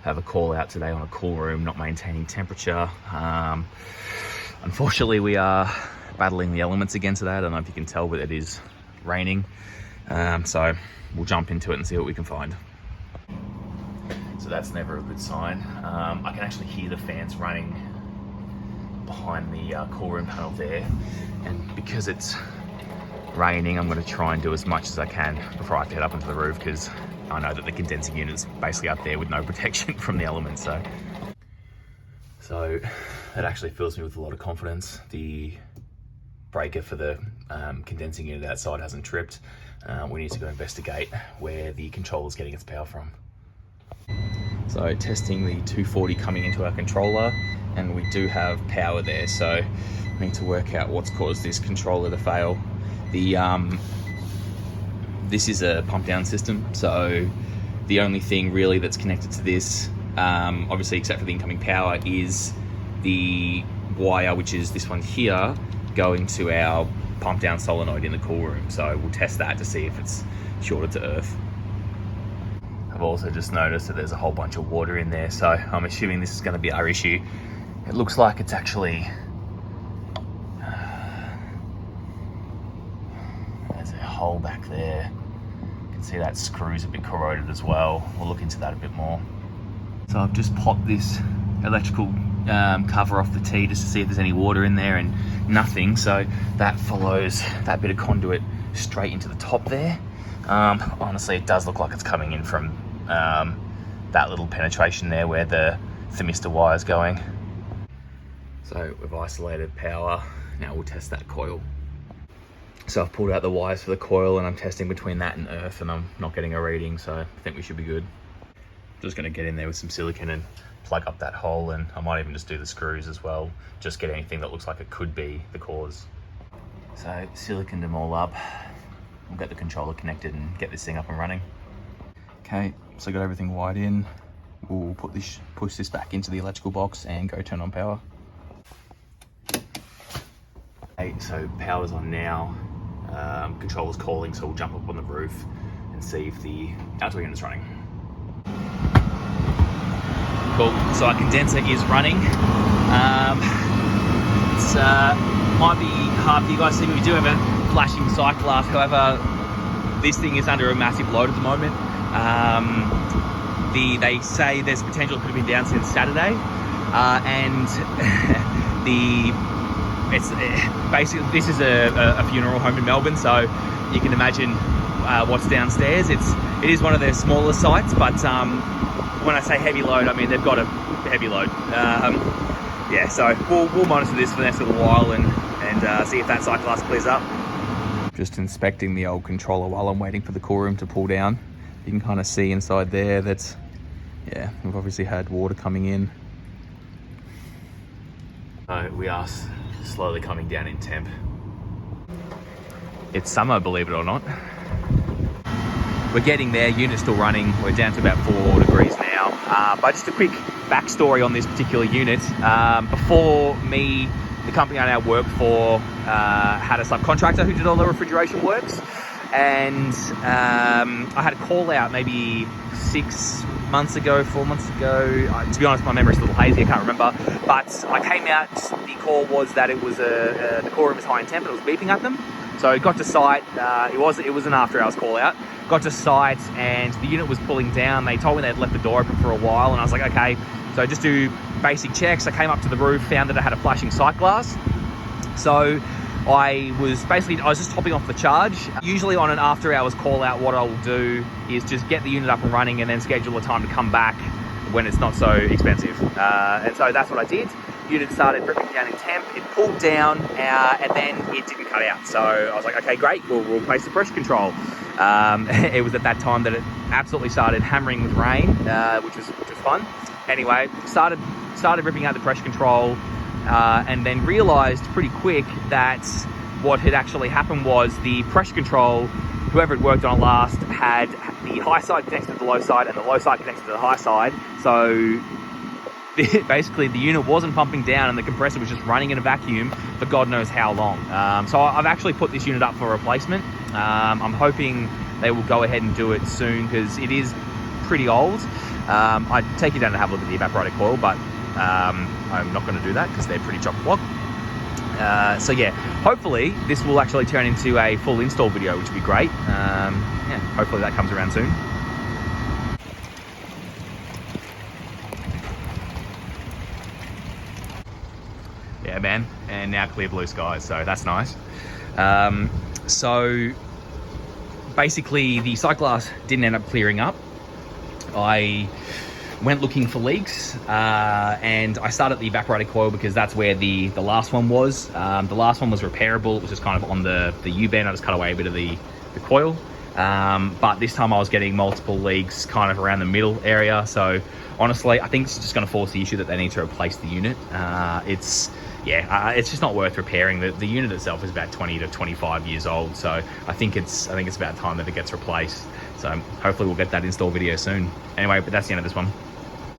have a call out today on a cool room not maintaining temperature. Unfortunately, we are battling the elements again today. I don't know if you can tell, but it is raining. So we'll jump into it and see what we can find. So that's never a good sign. I can actually hear the fans running behind the cool room panel there. And because it's raining, I'm going to try and do as much as I can before I have to head up into the roof, because I know that the condensing unit's basically up there with no protection from the elements. So that actually fills me with a lot of confidence. The breaker for the condensing unit outside hasn't tripped. We need to go investigate where the controller's getting its power from. So testing the 240 coming into our controller, and we do have power there, so we need to work out what's caused this controller to fail. This is a pump down system, so the only thing really that's connected to this, obviously except for the incoming power, is the wire, which is this one here, going to our pump down solenoid in the cool room. So we'll test that to see if it's shorted to earth. I've also just noticed that there's a whole bunch of water in there, so I'm assuming this is going to be our issue. It looks like it's actually there's a hole back there. You can see that screw's a bit corroded as well. We'll look into that a bit more. So I've just popped this electrical cover off the T just to see if there's any water in there, and nothing. So that follows that bit of conduit straight into the top there. Honestly, it does look like it's coming in from that little penetration there where the thermistor wire is going. So we've isolated power. Now we'll test that coil. So I've pulled out the wires for the coil and I'm testing between that and earth, and I'm not getting a reading, so I think we should be good. Just gonna get in there with some silicone and plug up that hole, and I might even just do the screws as well, just get anything that looks like it could be the cause. So siliconed them all up. We'll get the controller connected and get this thing up and running. Okay, so got everything wired in. We'll push this back into the electrical box and go turn on power. Okay, so power's on now. Controller's calling, so we'll jump up on the roof and see if the outdoor unit's running. Cool, so our condenser is running. It's might be hard for you guys to see, but we do have a flashing sight glass. However, this thing is under a massive load at the moment. They say there's potential it could have been down since Saturday, and it's basically, this is a funeral home in Melbourne, so you can imagine what's downstairs. It is one of their smaller sites, but when I say heavy load, I mean they've got a heavy load. Yeah, so we'll monitor this for the next little while and see if that sight glass clears up. Just inspecting the old controller while I'm waiting for the cool room to pull down. You can kind of see inside there that, yeah, we've obviously had water coming in. We are slowly coming down in temp. It's summer, believe it or not. We're getting there, unit's still running. We're down to about 4 degrees now. But just a quick backstory on this particular unit. Before me, the company I now work for had a subcontractor who did all the refrigeration works. And I had a call out maybe 6 months ago, 4 months ago. To be honest, my memory's a little hazy, I can't remember. But I came out, the call was that it was the core room was high in temp and it was beeping at them. So I got to site, it was an after hours call out. Got to site and the unit was pulling down. They told me they'd left the door open for a while, and I was like, okay. So just do basic checks. I came up to the roof, found that it had a flashing sight glass. So I was just topping off the charge. Usually on an after hours call out, what I'll do is just get the unit up and running and then schedule a time to come back when it's not so expensive. And so that's what I did. Unit started dripping down in temp, it pulled down, and then it didn't cut out. So I was like, okay, great, we'll replace the pressure control. It was at that time that it absolutely started hammering with rain, which was fun. Anyway, started ripping out the pressure control, and then realized pretty quick that what had actually happened was the pressure control, whoever had worked on it last, had the high side connected to the low side and the low side connected to the high side. So basically the unit wasn't pumping down and the compressor was just running in a vacuum for God knows how long. So I've actually put this unit up for replacement. I'm hoping they will go ahead and do it soon because it is pretty old. I'd take you down to have a look at the evaporator coil, but I'm not going to do that because they're pretty chock-a-block. So yeah, hopefully this will actually turn into a full install video, which would be great. Yeah, hopefully that comes around soon. Yeah, man, and now clear blue skies, so that's nice. So basically the sight glass didn't end up clearing up. I went looking for leaks, and I started the evaporator coil because that's where the last one was. The last one was repairable. It was just kind of on the U-bend. I just cut away a bit of the coil. But this time I was getting multiple leaks kind of around the middle area. So honestly, I think it's just going to force the issue that they need to replace the unit. It's just not worth repairing. The unit itself is about 20 to 25 years old. So I think it's about time that it gets replaced. So hopefully we'll get that install video soon. Anyway, but that's the end of this one.